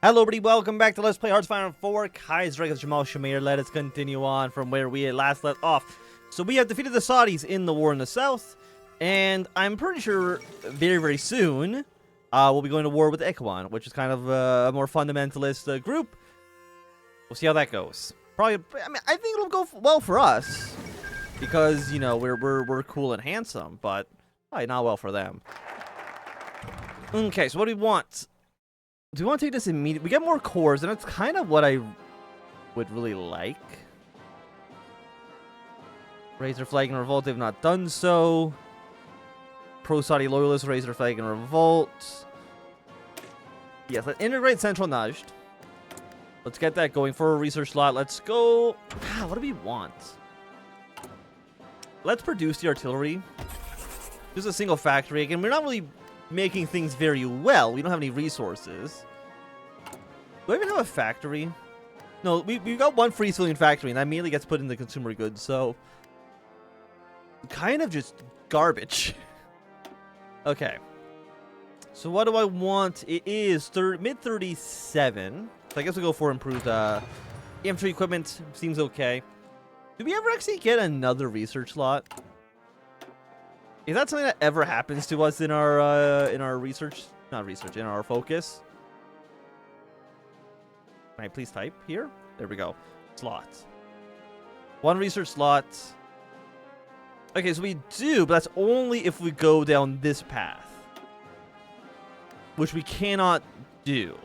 Hello everybody, welcome back to Let's Play Hearts of Iron 4 Kaiserreich with Jamal Shamir. Let us continue on from where we had last left off. So we have defeated the Saudis in the war in the south, and I'm pretty sure very soon we'll be going to war with Ikhwan, which is kind of a more fundamentalist group. We'll see how that goes. Probably, I think it'll go well for us because, you know, we're cool and handsome, but probably not well for them. Okay, so what do we want? Do we want to take this immediately? We get more cores, and that's kind of what I would really like. Raise their flag and revolt. They've not done so. Pro-Saudi loyalists raise their flag and revolt. Yes, let's integrate Central Najd. Let's get that going for a research slot. Let's go. What do we want? Let's produce the artillery. Just a single factory. Again, we're not really making things very well. We don't have any resources. Do I even have a factory? No, we've got one free civilian factory, and that immediately gets put into consumer goods, so kind of just garbage. Okay. So what do I want? It is mid-37. So I guess we'll go for improved infantry equipment. Seems okay. Do we ever actually get another research slot? Is that something that ever happens to us in our research? Not research, in our focus. Can I please type here? There we go. Slots. One research slot. Okay, so we do, but that's only if we go down this path, which we cannot do.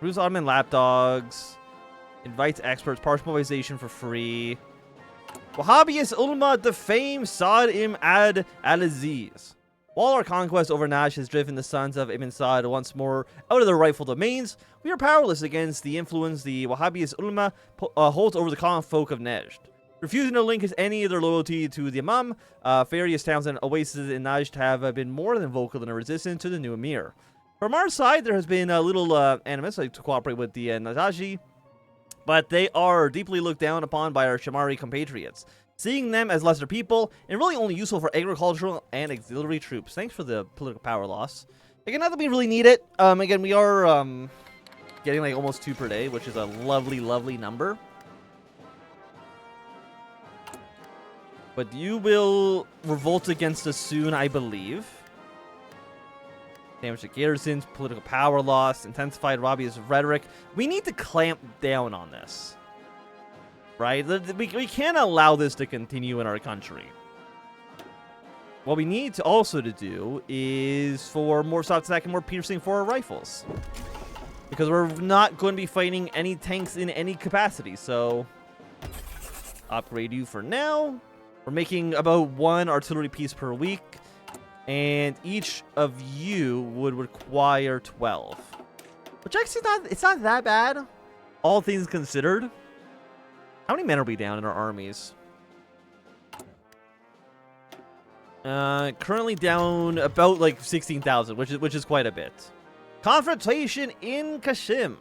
Bruce Ottoman lapdogs. Invites experts. Partial mobilization for free. Wahhabist ulama defame Saad ibn al-Aziz. While our conquest over Najd has driven the sons of Ibn Saad once more out of their rightful domains, we are powerless against the influence the Wahhabist ulama holds over the common folk of Najd. Refusing to link any of their loyalty to the Imam, various towns and oases in Najd have been more than vocal in a resistance to the new emir. From our side, there has been a little animus to cooperate with the Najashi, but they are deeply looked down upon by our Shamari compatriots, seeing them as lesser people and really only useful for agricultural and auxiliary troops. Thanks for the political power loss. Again, not that we really need it. Again, we are getting like almost 2 per day, which is a lovely number. But you will revolt against us soon, I believe. Damage to garrisons, political power loss, intensified Rabia's rhetoric. We need to clamp down on this. Right? We can't allow this to continue in our country. What we need to also to do is for more soft attack and more piercing for our rifles. Because we're not going to be fighting any tanks in any capacity, so upgrade you for now. We're making about 1 artillery piece per week. And each of you would require 12. Which actually it's not that bad, all things considered. How many men are we down in our armies? Currently down about like 16,000, which is quite a bit. Confrontation in Qassam.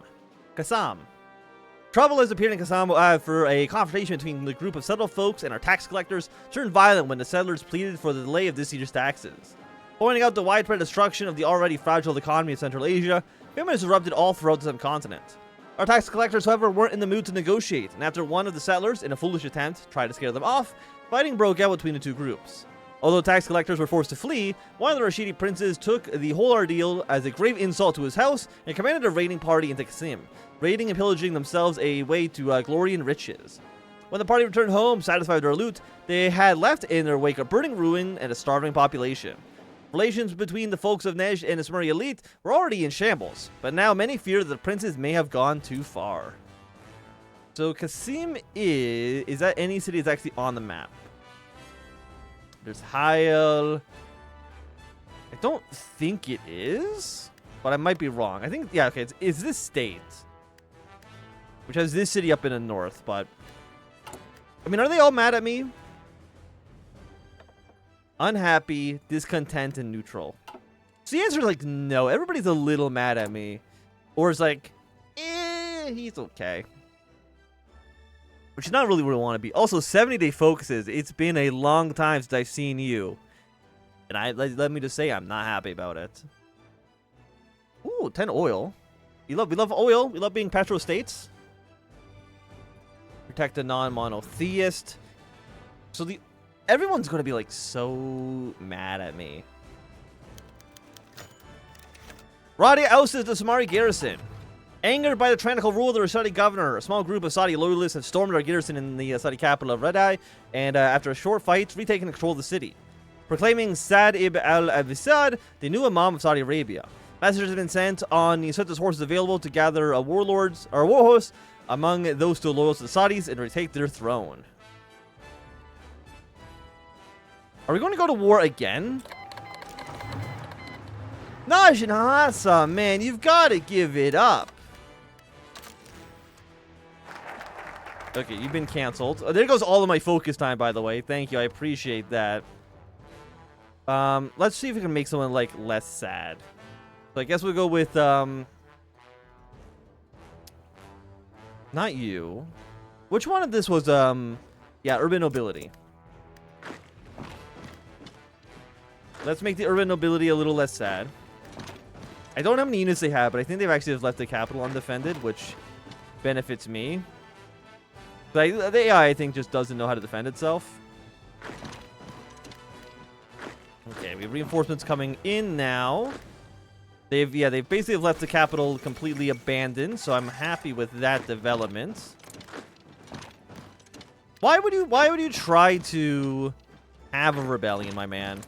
Trouble has appeared in Qassam for a confrontation between the group of settled folks and our tax collectors turned violent when the settlers pleaded for the delay of this year's taxes. Pointing out the widespread destruction of the already fragile economy of Central Asia, famine has erupted all throughout the subcontinent. Our tax collectors, however, weren't in the mood to negotiate, and after one of the settlers, in a foolish attempt, tried to scare them off, fighting broke out between the two groups. Although tax collectors were forced to flee, one of the Rashidi princes took the whole ordeal as a grave insult to his house and commanded a raiding party into Qasim, raiding and pillaging themselves a way to glory and riches. When the party returned home, satisfied with their loot, they had left in their wake a burning ruin and a starving population. Relations between the folks of Najd and the Sumeri elite were already in shambles, but now many fear that the princes may have gone too far. So Qasim is that any city that's actually on the map? There's Hayal. I don't think it is, but I might be wrong. I think, yeah, okay, it's this state, which has this city up in the north, but I mean, are they all mad at me? Unhappy, discontent, and neutral. So the answer is like no. Everybody's a little mad at me. Or it's like, he's okay. Which is not really where we want to be. Also, 70-day focuses. It's been a long time since I've seen you. And let me just say, I'm not happy about it. Ooh, 10 oil. We love oil. We love being petro states. Protect the non-monotheist. So everyone's going to be like so mad at me. Radi ousted the Samari garrison. Angered by the tyrannical rule of the Rashidi governor, a small group of Saudi loyalists have stormed our garrison in the Saudi capital of Redai, and after a short fight, retaken control of the city. Proclaiming Sad ibn al-Avisad the new Imam of Saudi Arabia. Messengers have been sent on the swiftest horses available to gather war hosts among those still loyal to the Saudis and retake their throne. Are we going to go to war again? Najin Hassan, man, you've got to give it up. Okay, you've been canceled. Oh, there goes all of my focus time, by the way. Thank you, I appreciate that. Let's see if we can make someone, like, less sad. So I guess we'll go with, not you. Which one of this was, yeah, urban nobility. Let's make the urban nobility a little less sad. I don't know how many units they have, but I think they've actually left the capital undefended, which benefits me. But the AI, I think, just doesn't know how to defend itself. Okay, we have reinforcements coming in now. They've basically left the capital completely abandoned, so I'm happy with that development. Why would you try to have a rebellion, my man?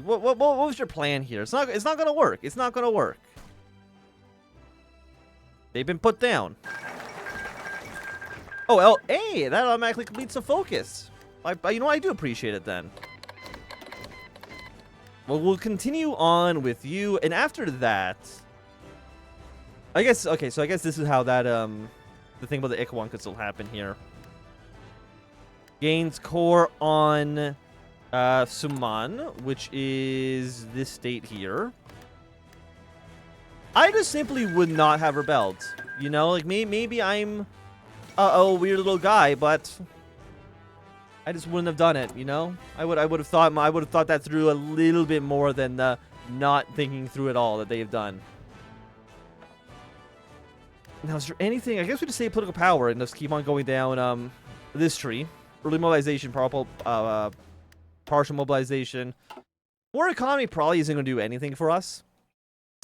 What was your plan here? It's not gonna work. It's not gonna work. They've been put down. Oh, hey, that automatically completes the focus. You know what? I do appreciate it then. Well, we'll continue on with you, and after that, I guess, okay, so I guess this is how that, the thing about the Ikhwan could still happen here. Gains core on, Suman, which is this state here. I just simply would not have rebelled, you know? Like, maybe I'm a weird little guy, but I just wouldn't have done it, you know? I would have thought that through a little bit more than the not thinking through it all that they've done. Now, is there anything? I guess we just say political power and just keep on going down this tree. Early mobilization, partial mobilization. War economy probably isn't going to do anything for us,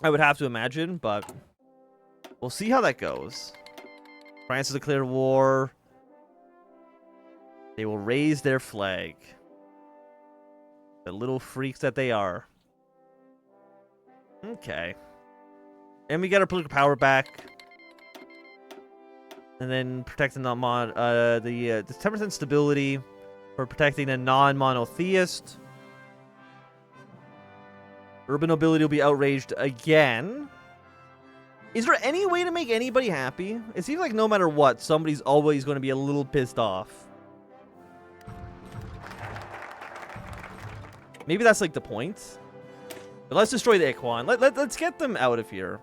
I would have to imagine, but we'll see how that goes. France has declared war. They will raise their flag. The little freaks that they are. Okay. And we get our political power back. And then protecting the 10% stability for protecting a non-monotheist. Urban nobility will be outraged again. Is there any way to make anybody happy? It seems like no matter what, somebody's always going to be a little pissed off. Maybe that's like the point. But let's destroy the Ikhwan. Let's get them out of here.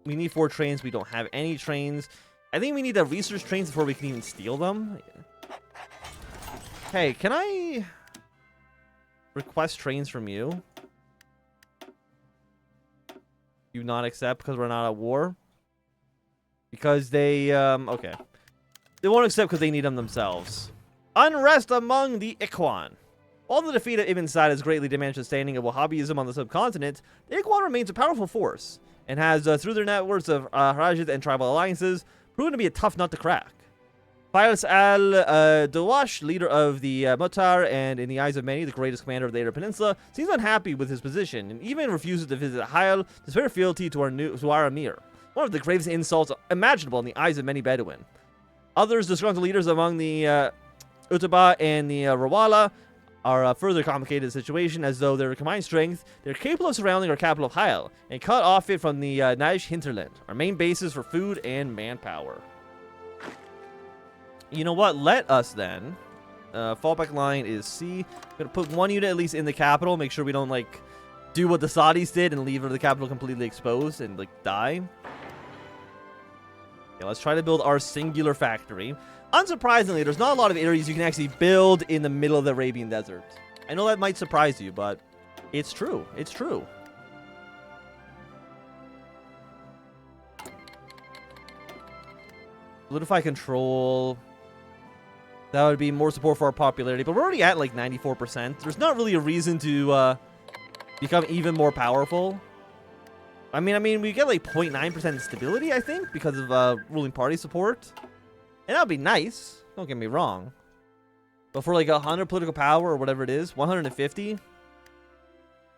We need 4 trains. We don't have any trains. I think we need the research trains before we can even steal them. Hey, can I request trains from you? You not accept because we're not at war? Because they, okay. They won't accept because they need them themselves. Unrest among the Ikhwan. While the defeat of Ibn Sa'd has greatly diminished the standing of Wahhabism on the subcontinent, the Ikhwan remains a powerful force and has, through their networks of Harajid and tribal alliances, proven to be a tough nut to crack. Faris al-Dawash, leader of the Mutar, and in the eyes of many, the greatest commander of the Arab Peninsula, seems unhappy with his position and even refuses to visit Hayal to swear fealty to our Emir. One of the gravest insults imaginable in the eyes of many Bedouin. Others disgruntled leaders among the Utbah and the Rawala are further complicated the situation, as though their combined strength, they're capable of surrounding our capital of Hayal and cut off it from the Najd hinterland, our main bases for food and manpower. You know what? Let us then. Fallback line is C. I'm gonna put 1 unit at least in the capital. Make sure we don't like do what the Saudis did and leave the capital completely exposed and like die. Okay, let's try to build our singular factory. Unsurprisingly, there's not a lot of areas you can actually build in the middle of the Arabian desert. I know that might surprise you, but it's true. It's true. Solidify control. That would be more support for our popularity, but we're already at like 94%. There's not really a reason to become even more powerful. I mean, we get like 0.9% stability, I think, because of ruling party support. And that would be nice. Don't get me wrong. But for like 100 political power or whatever it is, 150,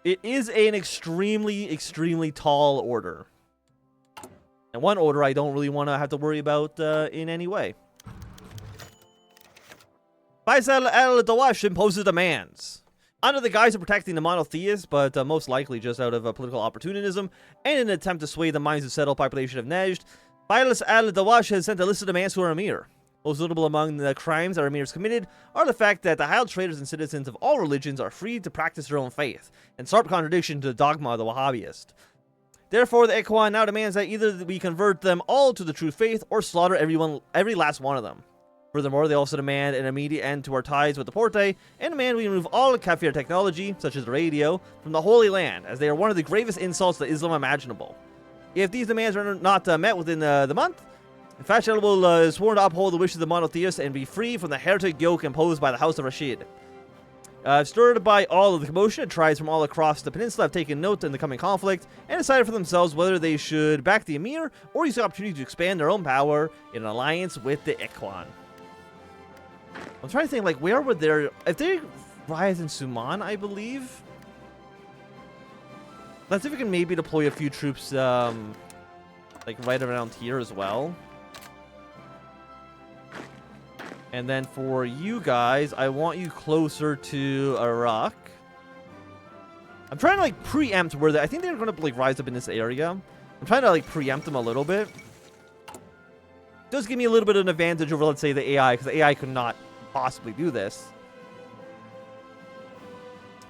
it is an extremely, extremely tall order. And one order I don't really want to have to worry about in any way. Faisal al-Dawash imposes demands. Under the guise of protecting the monotheists, but most likely just out of political opportunism, and in an attempt to sway the minds of the settled population of Nejd, Faisal al-Dawash has sent a list of demands to our emir. Most notable among the crimes our emir has committed are the fact that the hired traders and citizens of all religions are free to practice their own faith, in sharp contradiction to the dogma of the Wahhabist. Therefore, the Ikhwan now demands that either we convert them all to the true faith, or slaughter every last one of them. Furthermore, they also demand an immediate end to our ties with the Porte, and demand we remove all Kafir technology, such as the radio, from the Holy Land, as they are one of the gravest insults to Islam imaginable. If these demands are not met within the month, Faisal will sworn to uphold the wishes of the monotheists and be free from the heretic yoke imposed by the House of Rashid. Stirred by all of the commotion, tribes from all across the peninsula have taken note in the coming conflict and decided for themselves whether they should back the emir or use the opportunity to expand their own power in an alliance with the Ikhwan. I'm trying to think, like, where would their... If they rise in Suman, I believe? Let's see if we can maybe deploy a few troops, like, right around here as well. And then for you guys, I want you closer to Iraq. I'm trying to, like, preempt where they... I think they're going to, like, rise up in this area. I'm trying to, like, preempt them a little bit. It does give me a little bit of an advantage over, let's say, the AI, because the AI could not possibly do this.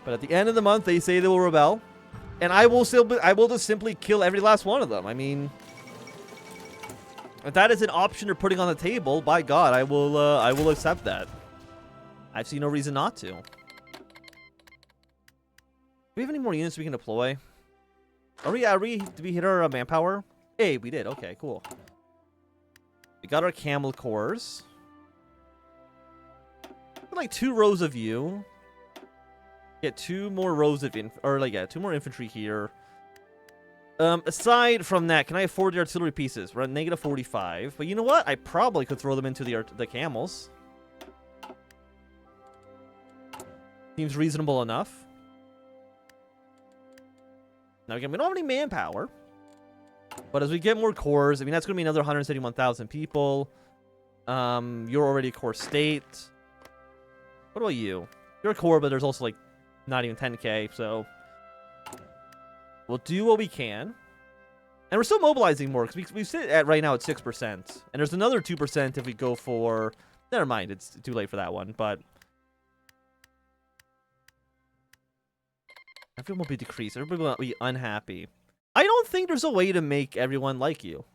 But at the end of the month, they say they will rebel. And I will just simply kill every last one of them. I mean... If that is an option they're putting on the table, by God, I will accept that. I see no reason not to. Do we have any more units we can deploy? Did we hit our manpower? Hey, we did. Okay, cool. We got our camel corps. Like 2 rows of you. Get 2 more rows of two more infantry here. Aside from that, can I afford the artillery pieces? We're at negative 45. But you know what? I probably could throw them into the camels. Seems reasonable enough. Now, again, we don't have any manpower. But as we get more cores, I mean, that's going to be another 171,000 people. You're already a core state. What about you? You're a core, but there's also, like, not even 10k, so... We'll do what we can. And we're still mobilizing more, because we sit at right now at 6%. And there's another 2% if we go for... Never mind, it's too late for that one, but... Everyone will be decreased. Everybody will be unhappy. I don't think there's a way to make everyone like you.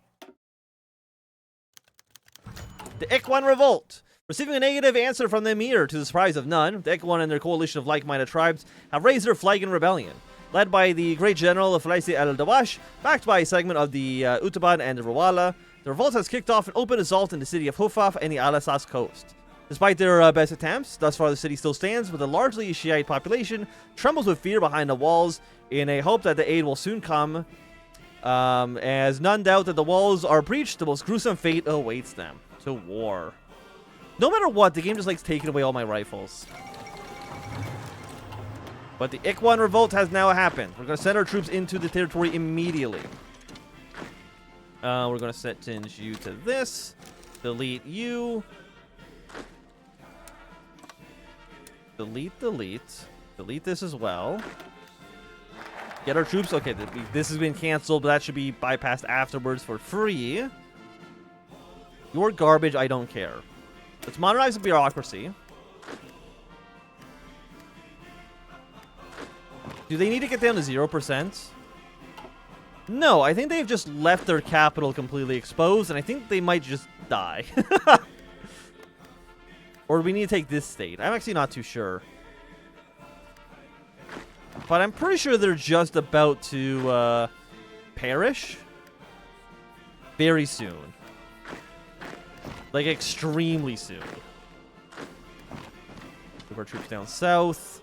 The Ikhwan revolt. Receiving a negative answer from the emir to the surprise of none, the Ikhwan and their coalition of like-minded tribes have raised their flag in rebellion. Led by the great general Faisal al-Dawash, backed by a segment of the Utaban and the Rawala, the revolt has kicked off an open assault in the city of Hufaf and the Al-Asas coast. Despite their best attempts, thus far the city still stands with a largely Shiite population, trembles with fear behind the walls in a hope that the aid will soon come. As none doubt that the walls are breached, the most gruesome fate awaits them. To war. No matter what, the game just likes taking away all my rifles. But the Ikhwan revolt has now happened. We're going to send our troops into the territory immediately. We're going to sentence you to this. Delete you. Delete. Delete this as well. Get our troops. Okay, this has been canceled, but that should be bypassed afterwards for free. Your garbage, I don't care. Let's modernize the bureaucracy. Do they need to get down to 0%? No, I think they've just left their capital completely exposed, and I think they might just die. Or do we need to take this state? I'm actually not too sure. But I'm pretty sure they're just about to perish very soon. Like, extremely soon. Move our troops down south.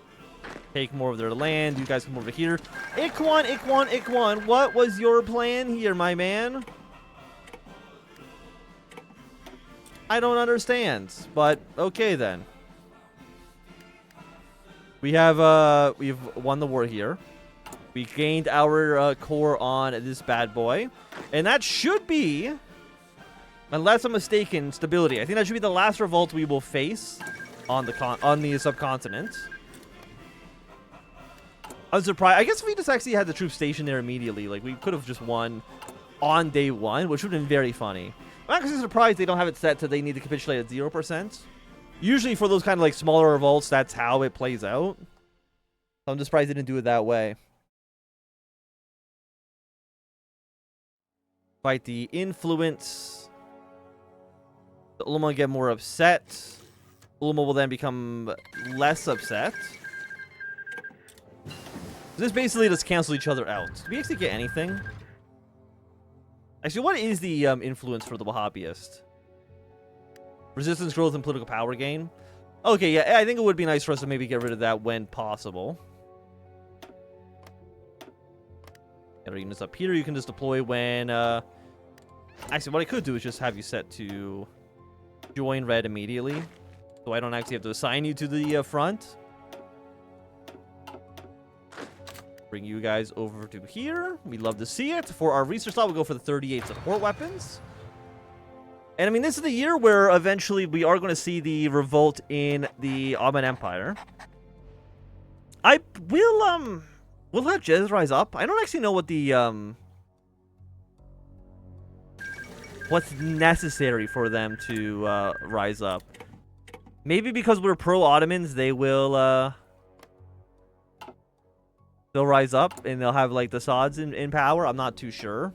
Take more of their land. You guys come over here. Ikhwan, Ikhwan, Ikhwan. What was your plan here, my man? I don't understand. But, okay then. We've won the war here. We gained our core on this bad boy. And that should be, unless I'm mistaken, stability. I think that should be the last revolt we will face on the subcontinent. I was surprised. I guess if we just actually had the troops stationed there immediately, like, we could have just won on day one, which would have been very funny. I'm actually surprised they don't have it set to they need to capitulate at 0%. Usually for those kind of, like, smaller revolts, that's how it plays out. So I'm just surprised they didn't do it that way. Fight the influence. The Ulama get more upset. Ulama will then become less upset. This basically just cancel each other out. Do we actually get anything? Actually, what is the influence for the Wahhabist? Resistance growth and political power gain. Okay, yeah, I think it would be nice for us to maybe get rid of that when possible. Get our units up here. You can just deploy when... Actually, what I could do is just have you set to join red immediately. So I don't actually have to assign you to the front. Bring you guys over to here. We'd love to see it. For our research slot, we'll go for the 38 support weapons. And I mean, this is the year where eventually we are going to see the revolt in the Ottoman Empire. I will, we'll let Jez rise up. I don't actually know what the, what's necessary for them to, rise up. Maybe because we're pro-Ottomans, they will, they'll rise up and they'll have, like, the Sads in power. I'm not too sure.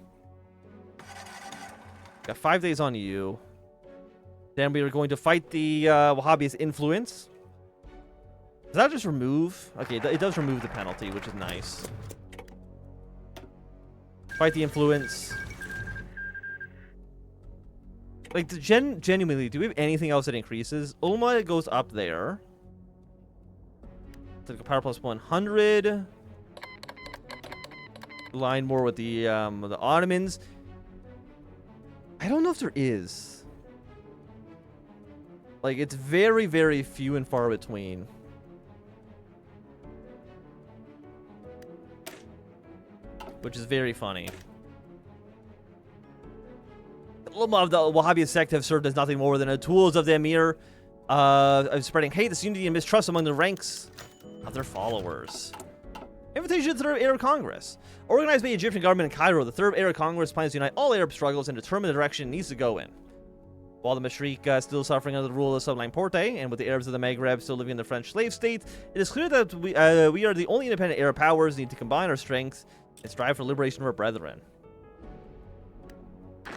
Got 5 days on you. Then we are going to fight the Wahhabist influence. Does that just remove? Okay, it does remove the penalty, which is nice. Fight the influence. Like, genuinely, do we have anything else that increases? Ulma goes up there. So power plus 100. Align more with the Ottomans. I don't know if there is. Like, it's very, very few and far between. Which is very funny. The ulama of the Wahhabist sect have served as nothing more than tools of the emir of spreading hate, disunity, and mistrust among the ranks of their followers. Invitation to the Third Arab Congress. Organized by the Egyptian government in Cairo, the Third Arab Congress plans to unite all Arab struggles and determine the direction it needs to go in. While the Mashriq still suffering under the rule of Sublime Porte, and with the Arabs of the Maghreb still living in the French slave state, it is clear that we are the only independent Arab powers need to combine our strengths and strive for liberation of our brethren.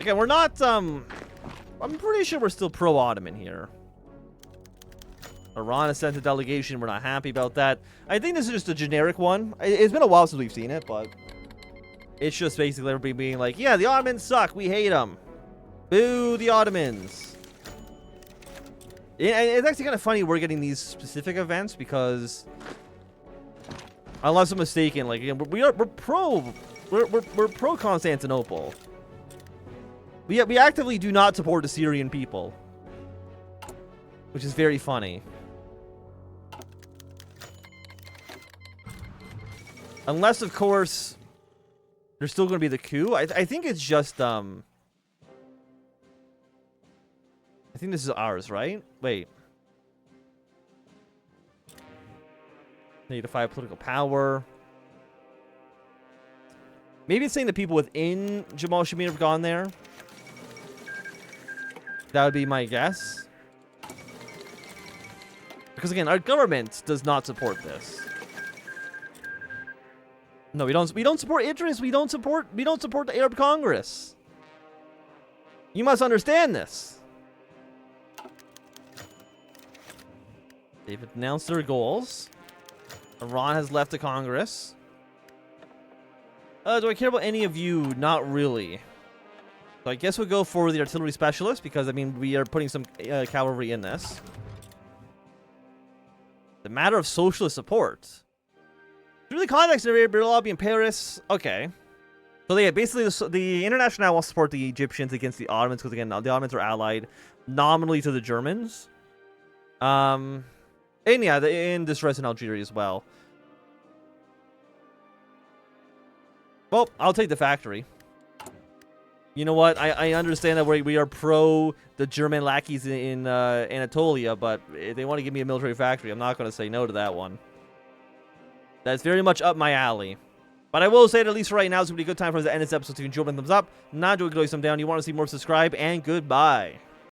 Again, we're not, I'm pretty sure we're still pro-Ottoman here. Iran has sent a delegation. We're not happy about that. I think this is just a generic one. It's been a while since we've seen it, but it's just basically everybody being like, yeah, the Ottomans suck. We hate them. Boo the Ottomans. It's actually kind of funny we're getting these specific events because, unless I'm mistaken, like, again, we're pro Constantinople. We actively do not support the Syrian people, which is very funny. Unless, of course, there's still going to be the coup. I think it's just, I think this is ours, right? Wait. Need to fight political power. Maybe it's saying the people within Jamal Shamir have gone there. That would be my guess. Because, again, our government does not support this. No, we don't support Idris. We don't support the Arab Congress. You must understand this. They've announced their goals. Iran has left the Congress. Do I care about any of you? Not really. So I guess we'll go for the artillery specialist because, I mean, we are putting some cavalry in this. The matter of socialist support. Through the context of the lobby in Paris. Okay. So yeah, basically the International wants to support the Egyptians against the Ottomans because, again, the Ottomans are allied nominally to the Germans. And yeah, in distress in Algeria as well. Well, I'll take the factory. You know what? I understand that we are pro the German lackeys in Anatolia, but if they want to give me a military factory, I'm not going to say no to that one. That's very much up my alley. But I will say that at least right now, it's going to be a good time for us to end this episode. So you can enjoy, thumbs up. Not doing, thumbs down. You want to see more, subscribe, and goodbye.